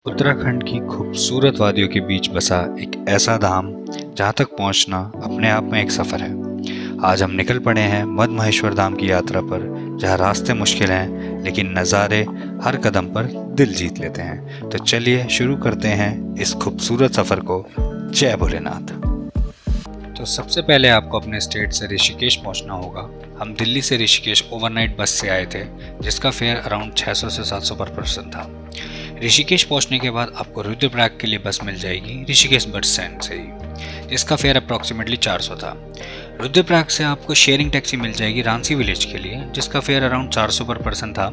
उत्तराखंड की खूबसूरत वादियों के बीच बसा एक ऐसा धाम जहाँ तक पहुँचना अपने आप में एक सफ़र है। आज हम निकल पड़े हैं मद महेश्वर धाम की यात्रा पर, जहाँ रास्ते मुश्किल हैं लेकिन नज़ारे हर कदम पर दिल जीत लेते हैं। तो चलिए शुरू करते हैं इस खूबसूरत सफ़र को। जय भोलेनाथ। तो सबसे पहले आपको अपने स्टेट से ऋषिकेश पहुंचना होगा। हम दिल्ली से ऋषिकेश ओवरनाइट बस से आए थे, जिसका फेयर अराउंड 600 से 700 पर पर्सन था। ऋषिकेश पहुंचने के बाद आपको रुद्रप्रयाग के लिए बस मिल जाएगी ऋषिकेश बस स्टैंड से ही, जिसका फेयर अप्रॉक्सीमेटली 400 था। रुद्रप्रयाग से आपको शेयरिंग टैक्सी मिल जाएगी रांसी विलेज के लिए, जिसका फेयर अराउंड 400 पर पर्सन था।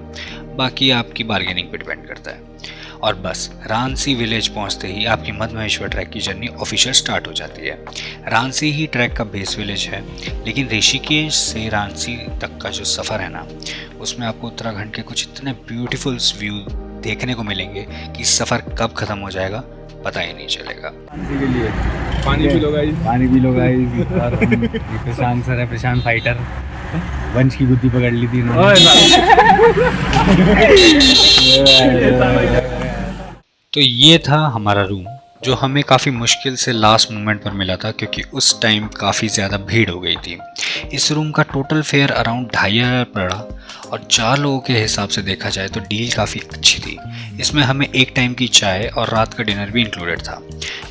बाकी आपकी बार्गेनिंग पे डिपेंड करता है। और बस रांसी विलेज पहुंचते ही आपकी मद महेश्वर ट्रैक की जर्नी ऑफिशियल स्टार्ट हो जाती है। रांसी ही ट्रैक का बेस विलेज है, लेकिन ऋषिकेश से रांसी तक का जो सफ़र है ना, उसमें आपको उत्तराखंड के कुछ इतने ब्यूटीफुल व्यू देखने को मिलेंगे कि सफ़र कब ख़त्म हो जाएगा पता ही नहीं चलेगा। के लिए पानी पी लो गाइस, पानी पी लो गाइस। और प्रशांत सर है, प्रशांत फाइटर, वंश की बुद्धि पकड़ ली थी तो ये था हमारा रूम, जो हमें काफ़ी मुश्किल से लास्ट मोमेंट पर मिला था, क्योंकि उस टाइम काफ़ी ज़्यादा भीड़ हो गई थी। इस रूम का टोटल फेयर अराउंड 2500 पड़ा, और 4 लोगों के हिसाब से देखा जाए तो डील काफ़ी अच्छी थी। इसमें हमें एक टाइम की चाय और रात का डिनर भी इंक्लूडेड था।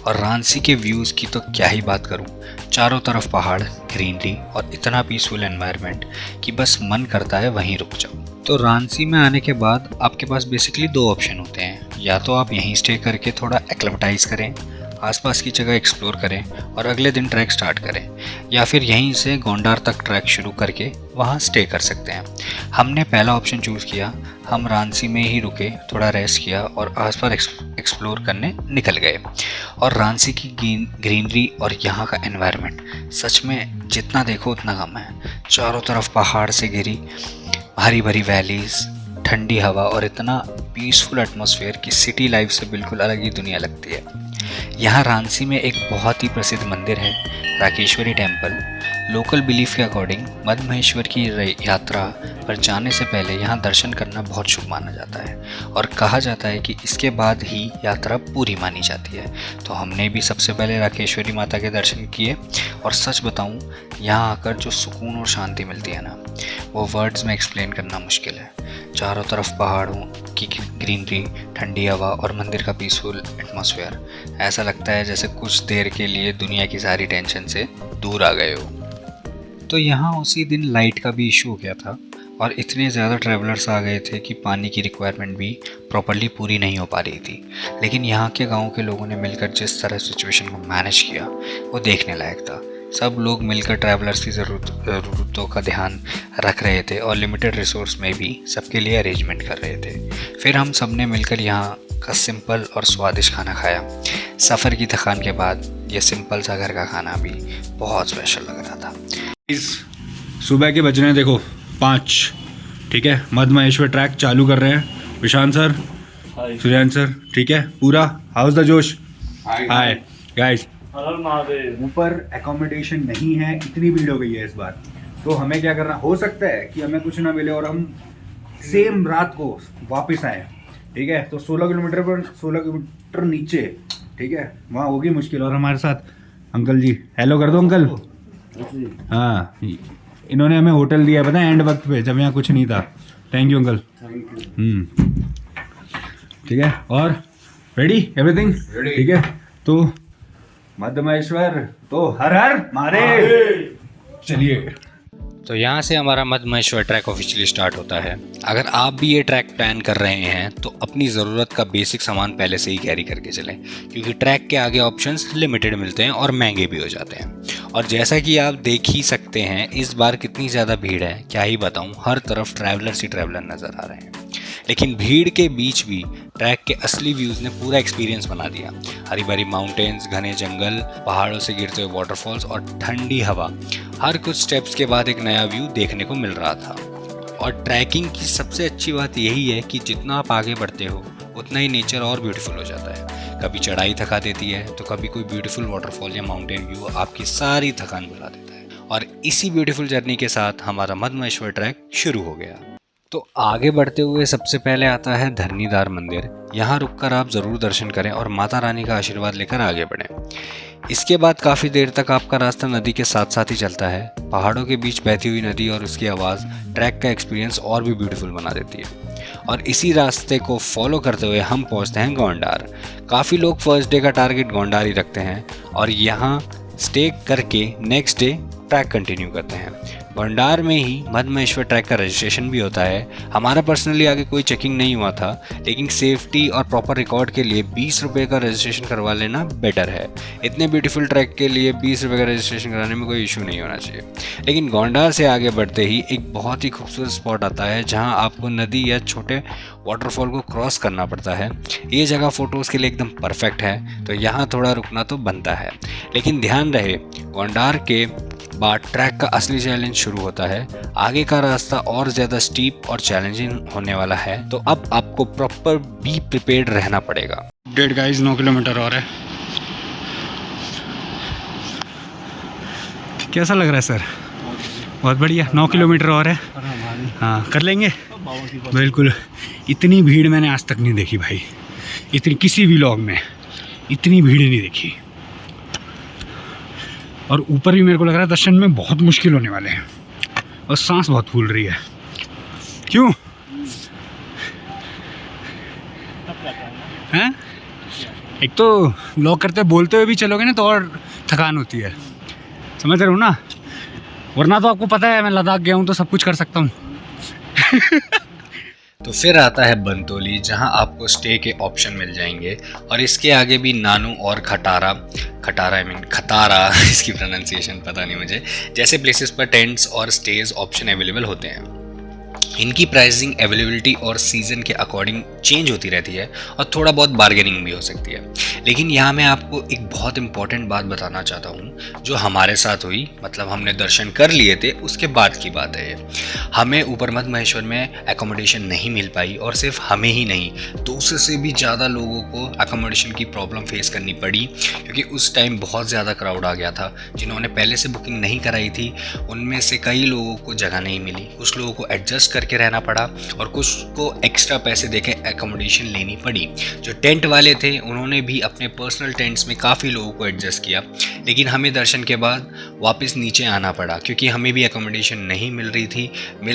और रांसी के व्यूज़ की तो क्या ही बात करूं, चारों तरफ पहाड़, ग्रीनरी और इतना पीसफुल एनवायरनमेंट कि बस मन करता है वहीं रुक जाओ। तो रांसी में आने के बाद आपके पास बेसिकली 2 ऑप्शन होते हैं। या तो आप यहीं स्टे करके थोड़ा एक्लेमेटाइज करें, आसपास की जगह एक्सप्लोर करें और अगले दिन ट्रैक स्टार्ट करें, या फिर यहीं से गोंडार तक ट्रैक शुरू करके वहाँ स्टे कर सकते हैं। हमने पहला ऑप्शन चूज़ किया। हम रांसी में ही रुके, थोड़ा रेस्ट किया और आसपास एक्सप्लोर करने निकल गए। और रांसी की ग्रीनरी और यहाँ का एनवायरनमेंट सच में जितना देखो उतना कम है। चारों तरफ पहाड़ से घिरी हरी भरी वैलीज, ठंडी हवा और इतना पीसफुल एटमॉस्फेयर कि सिटी लाइफ से बिल्कुल अलग ही दुनिया लगती है। यहाँ रांसी में एक बहुत ही प्रसिद्ध मंदिर है, राकेश्वरी टेम्पल। लोकल बिलीफ के अकॉर्डिंग मद महेश्वर की यात्रा पर जाने से पहले यहाँ दर्शन करना बहुत शुभ माना जाता है, और कहा जाता है कि इसके बाद ही यात्रा पूरी मानी जाती है। तो हमने भी सबसे पहले राकेश्वरी माता के दर्शन किए, और सच बताऊँ यहाँ आकर जो सुकून और शांति मिलती है ना, वो वर्ड्स में एक्सप्लेन करना मुश्किल है। चारों तरफ पहाड़ों की ग्रीनरी, ठंडी हवा और मंदिर का पीसफुल एटमॉस्फेयर, ऐसा लगता है जैसे कुछ देर के लिए दुनिया की सारी टेंशन से दूर आ गए हो। तो यहाँ उसी दिन लाइट का भी इशू हो गया था, और इतने ज़्यादा ट्रैवलर्स आ गए थे कि पानी की रिक्वायरमेंट भी प्रॉपर्ली पूरी नहीं हो पा रही थी। लेकिन यहाँ के गांव के लोगों ने मिलकर जिस तरह सिचुएशन को मैनेज किया, वो देखने लायक था। सब लोग मिलकर ट्रैवलर्स की ज़रूरतों का ध्यान रख रहे थे, और लिमिटेड रिसोर्स में भी सबके लिए अरेंजमेंट कर रहे थे। फिर हम सब ने मिलकर यहाँ का सिंपल और स्वादिष्ट खाना खाया। सफ़र की थकान के बाद ये सिंपल सा घर का खाना भी बहुत स्पेशल लग रहा था। सुबह के बज रहे हैं देखो 5, ठीक है। मद महेश्वर ट्रैक चालू कर रहे हैं। प्रशांत सर, सूर्यान सर, ठीक है। पूरा हाउस द जोश। हाय गाइस, ऊपर एकोमोडेशन नहीं है, इतनी भीड़ हो गई है इस बार। तो हमें क्या करना, हो सकता है कि हमें कुछ ना मिले और हम सेम रात को वापस आए, ठीक है। तो 16 किलोमीटर नीचे, ठीक है, वहाँ होगी मुश्किल। और हमारे साथ अंकल जी, हेलो कर दो अंकल। हाँ, इन्होंने हमें होटल दिया है, पता है, एंड वक्त पे, जब यहाँ कुछ नहीं था। Thank you uncle. ठीक है। और रेडी एवरीथिंग, ठीक है। तो मद महेश्वर तो हर हर मारे, चलिए। तो यहाँ से हमारा मद महेश्वर ट्रैक ऑफिशियली स्टार्ट होता है। अगर आप भी ये ट्रैक प्लान कर रहे हैं तो अपनी ज़रूरत का बेसिक सामान पहले से ही कैरी करके चलें, क्योंकि ट्रैक के आगे ऑप्शंस लिमिटेड मिलते हैं और महंगे भी हो जाते हैं। और जैसा कि आप देख ही सकते हैं इस बार कितनी ज़्यादा भीड़ है, क्या ही बताऊँ। हर तरफ ट्रैवलर्स ही ट्रैवलर नज़र आ रहे हैं, लेकिन भीड़ के बीच भी ट्रैक के असली व्यूज़ ने पूरा एक्सपीरियंस बना दिया। हरी भरी माउंटेन्स, घने जंगल, पहाड़ों से गिरते हुए वाटरफॉल्स और ठंडी हवा, हर कुछ स्टेप्स के बाद एक नया व्यू देखने को मिल रहा था। और ट्रैकिंग की सबसे अच्छी बात यही है कि जितना आप आगे बढ़ते हो उतना ही नेचर और ब्यूटीफुल हो जाता है। कभी चढ़ाई थका देती है तो कभी कोई ब्यूटीफुल वाटरफॉल या माउंटेन व्यू आपकी सारी थकान भुला देता है। और इसी ब्यूटीफुल जर्नी के साथ हमारा मद महेश्वर ट्रैक शुरू हो गया। तो आगे बढ़ते हुए सबसे पहले आता है धरणीदार मंदिर। यहाँ रुककर आप ज़रूर दर्शन करें और माता रानी का आशीर्वाद लेकर आगे बढ़ें। इसके बाद काफ़ी देर तक आपका रास्ता नदी के साथ साथ ही चलता है। पहाड़ों के बीच बहती हुई नदी और उसकी आवाज़ ट्रैक का एक्सपीरियंस और भी ब्यूटीफुल बना देती है। और इसी रास्ते को फॉलो करते हुए हम पहुंचते हैं गोंडार। काफ़ी लोग फर्स्ट डे का टारगेट गोंडार ही रखते हैं और यहाँ स्टे करके नेक्स्ट डे ट्रैक कंटिन्यू करते हैं। गोंडार में ही मधमहेश्वर ट्रैक का रजिस्ट्रेशन भी होता है। हमारा पर्सनली आगे कोई चेकिंग नहीं हुआ था, लेकिन सेफ्टी और प्रॉपर रिकॉर्ड के लिए 20 रुपये का रजिस्ट्रेशन करवा लेना बेटर है। इतने ब्यूटीफुल ट्रैक के लिए 20 रुपये का रजिस्ट्रेशन कराने में कोई इशू नहीं होना चाहिए। लेकिन गोंडार से आगे बढ़ते ही एक बहुत ही खूबसूरत स्पॉट आता है जहाँ आपको नदी या छोटे वाटरफॉल को क्रॉस करना पड़ता है। ये जगह फ़ोटोज़ के लिए एकदम परफेक्ट है, तो यहाँ थोड़ा रुकना तो बनता है। लेकिन ध्यान रहे, गोंडार के बाद ट्रैक का असली चैलेंज शुरू होता है। आगे का रास्ता और ज़्यादा स्टीप और चैलेंजिंग होने वाला है, तो अब आपको प्रॉपर बी प्रिपेयर्ड रहना पड़ेगा। अपडेट गाइस, 9 किलोमीटर और है। कैसा लग रहा है सर? बहुत बढ़िया। 9 किलोमीटर और है। हाँ, कर लेंगे बिल्कुल। इतनी भीड़ मैंने आज तक नहीं देखी भाई, इतनी किसी भी व्लॉग में इतनी भीड़ नहीं देखी। और ऊपर भी मेरे को लग रहा है दर्शन में बहुत मुश्किल होने वाले हैं और सांस बहुत फूल रही है। क्यों हैं? एक तो व्लॉग करते बोलते हुए भी चलोगे ना तो और थकान होती है, समझ रहे हो ना? वरना तो आपको पता है मैं लद्दाख गया हूँ तो सब कुछ कर सकता हूँ। तो फिर आता है बनतोली, जहां आपको स्टे के ऑप्शन मिल जाएंगे और इसके आगे भी नानू और खटारा इसकी प्रोनाउंसिएशन पता नहीं मुझे, जैसे प्लेसेस पर टेंट्स और स्टेज ऑप्शन अवेलेबल होते हैं। इनकी प्राइसिंग अवेलेबिलिटी और सीज़न के अकॉर्डिंग चेंज होती रहती है और थोड़ा बहुत बार्गेनिंग भी हो सकती है। लेकिन यहाँ मैं आपको एक बहुत इंपॉर्टेंट बात बताना चाहता हूँ जो हमारे साथ हुई, मतलब हमने दर्शन कर लिए थे उसके बाद की बात है ये। हमें ऊपर मधमहेश्वर में एकोमोडेशन नहीं मिल पाई और सिर्फ हमें ही नहीं, 200 से भी ज़्यादा लोगों को एकोमोडेशन की प्रॉब्लम फेस करनी पड़ी, क्योंकि उस टाइम बहुत ज़्यादा क्राउड आ गया था। जिन्होंने पहले से बुकिंग नहीं कराई थी उनमें से कई लोगों को जगह नहीं मिली, कुछ लोगों को एडजस्ट करके रहना पड़ा और कुछ को एक्स्ट्रा पैसे देके एकोमोडेशन लेनी पड़ी। जो टेंट वाले थे उन्होंने भी अपने पर्सनल टेंट्स में काफ़ी लोगों को एडजस्ट किया, लेकिन हमें दर्शन के बाद वापस नीचे आना पड़ा क्योंकि हमें भी एकोमोडेशन नहीं मिल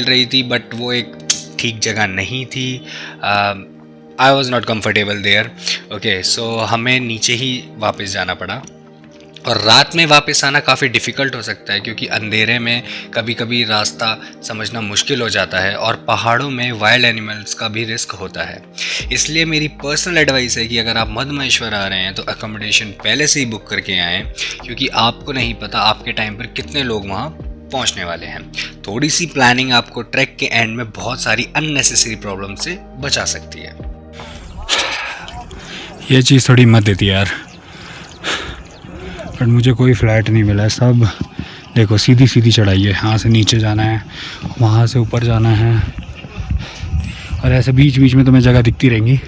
रही थी बट वो एक ठीक जगह नहीं थी। I was not comfortable there. Okay, so हमें नीचे ही वापस जाना पड़ा और रात में वापस आना काफ़ी डिफ़िकल्ट हो सकता है क्योंकि अंधेरे में कभी कभी रास्ता समझना मुश्किल हो जाता है और पहाड़ों में वाइल्ड एनिमल्स का भी रिस्क होता है। इसलिए मेरी पर्सनल एडवाइस है कि अगर आप मधमहेश्वर आ रहे हैं तो अकोमोडेशन पहले से ही बुक करके आएँ, क्योंकि आपको नहीं पता आपके टाइम पर कितने लोग वहाँ पहुँचने वाले हैं। थोड़ी सी प्लानिंग आपको ट्रैक के एंड में बहुत सारी अननेसेसरी प्रॉब्लम से बचा सकती है। ये चीज़ थोड़ी मत देती यार, बट मुझे कोई फ्लैट नहीं मिला है। सब देखो सीधी सीधी चढ़ाई है, यहाँ से नीचे जाना है, वहाँ से ऊपर जाना है और ऐसे बीच बीच में तुम्हें जगह दिखती रहेंगी,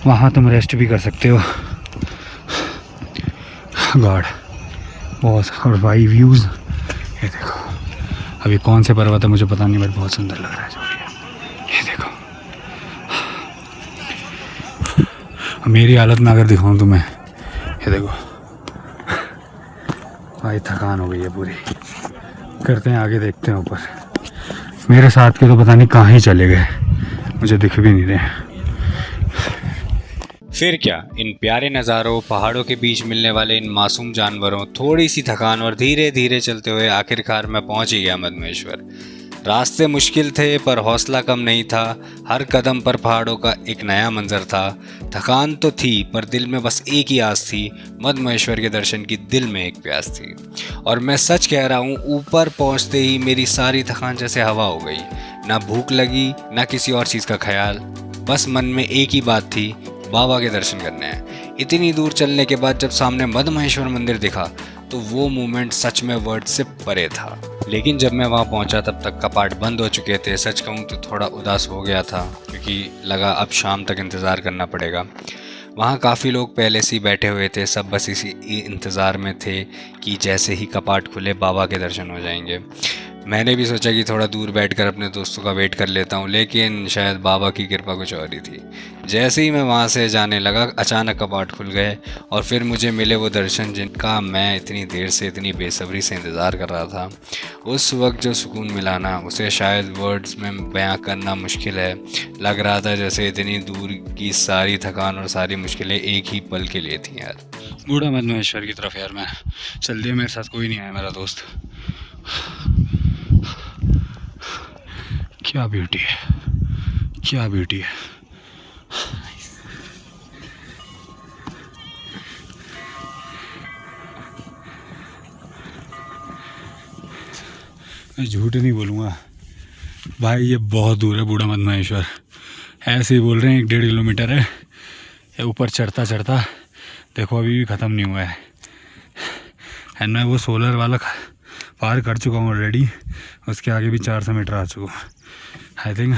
वहाँ तुम रेस्ट भी कर सकते हो। गॉड, बहुत और वाई व्यूज़। ये देखो, अभी कौन से पर्वत है मुझे पता नहीं बट बहुत सुंदर लग रहा है जो भी है। ये देखो, मेरी हालत में अगर दिखाऊँ तुम्हें, ये देखो भाई थकान हो गई है पूरी। करते हैं आगे, देखते हैं ऊपर। मेरे साथ के तो पता नहीं कहाँ ही चले गए, मुझे दिख भी नहीं रहे। फिर क्या, इन प्यारे नज़ारों, पहाड़ों के बीच मिलने वाले इन मासूम जानवरों, थोड़ी सी थकान और धीरे धीरे चलते हुए आखिरकार मैं पहुंच ही गया मधमहेश्वर। रास्ते मुश्किल थे पर हौसला कम नहीं था। हर कदम पर पहाड़ों का एक नया मंजर था। थकान तो थी पर दिल में बस एक ही आस थी, मधमहेश्वर के दर्शन की दिल में एक प्यास थी। और मैं सच कह रहा हूँ, ऊपर पहुँचते ही मेरी सारी थकान जैसे हवा हो गई। ना भूख लगी ना किसी और चीज़ का ख्याल, बस मन में एक ही बात थी, बाबा के दर्शन करने हैं। इतनी दूर चलने के बाद जब सामने मधमहेश्वर मंदिर दिखा तो वो मोमेंट सच में वर्ड से परे था। लेकिन जब मैं वहाँ पहुँचा तब तक कपाट बंद हो चुके थे। सच कहूँ तो थोड़ा उदास हो गया था क्योंकि लगा अब शाम तक इंतज़ार करना पड़ेगा। वहाँ काफ़ी लोग पहले से ही बैठे हुए थे, सब बस इसी इंतज़ार में थे कि जैसे ही कपाट खुले बाबा के दर्शन हो जाएंगे। मैंने भी सोचा कि थोड़ा दूर बैठकर अपने दोस्तों का वेट कर लेता हूँ, लेकिन शायद बाबा की कृपा कुछ और ही थी। जैसे ही मैं वहाँ से जाने लगा, अचानक कपाट खुल गए और फिर मुझे मिले वो दर्शन जिनका मैं इतनी देर से, इतनी बेसब्री से इंतज़ार कर रहा था। उस वक्त जो सुकून मिला ना, उसे शायद वर्ड्स में बयां करना मुश्किल है। लग रहा था जैसे इतनी दूर की सारी थकान और सारी मुश्किलें एक ही पल के लिए थी यार। बूढ़ा मदमहेश्वर की तरफ यार मैं चल दिया, मेरे साथ कोई नहीं आया मेरा दोस्त। क्या ब्यूटी है, क्या ब्यूटी है। मैं झूठ नहीं बोलूँगा भाई, ये बहुत दूर है बूढ़ा मदमहेश्वर। ऐसे ही बोल रहे हैं 1-1.5 किलोमीटर है। ये ऊपर चढ़ता चढ़ता देखो अभी भी ख़त्म नहीं हुआ है। एंड मैं वो सोलर वाला पार कर चुका हूँ ऑलरेडी, उसके आगे भी 400 मीटर आ चुका हूँ। आई थिंक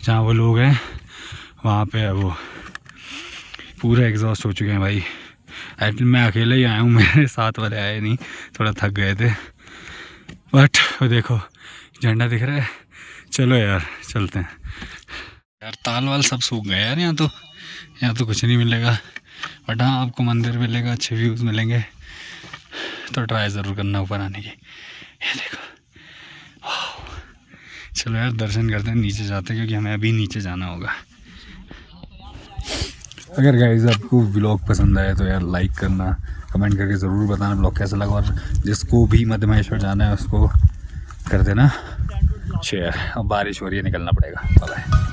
जहाँ वो लोग हैं वहाँ पे है वो पूरा एग्जॉस्ट हो चुके हैं भाई। एक्चुअली मैं अकेले ही आया हूँ, मेरे साथ वाले आए नहीं, थोड़ा थक गए थे। बट वो देखो झंडा दिख रहा है, चलो यार चलते हैं यार। ताल वाल सब सूख गए यार, यहाँ तो कुछ नहीं मिलेगा। बट हाँ आपको मंदिर मिलेगा, अच्छे व्यूज़ मिलेंगे, तो ट्राई ज़रूर करना ऊपर आने की। ये देखो चलो यार दर्शन करते हैं, नीचे जाते हैं क्योंकि हमें अभी नीचे जाना होगा। अगर गाइस आपको व्लॉग पसंद आए तो यार लाइक करना, कमेंट करके ज़रूर बताना व्लॉग कैसा लगा, और जिसको भी मदमहेश्वर जाना है उसको कर देना शेयर। अब बारिश हो रही है, निकलना पड़ेगा। बाय।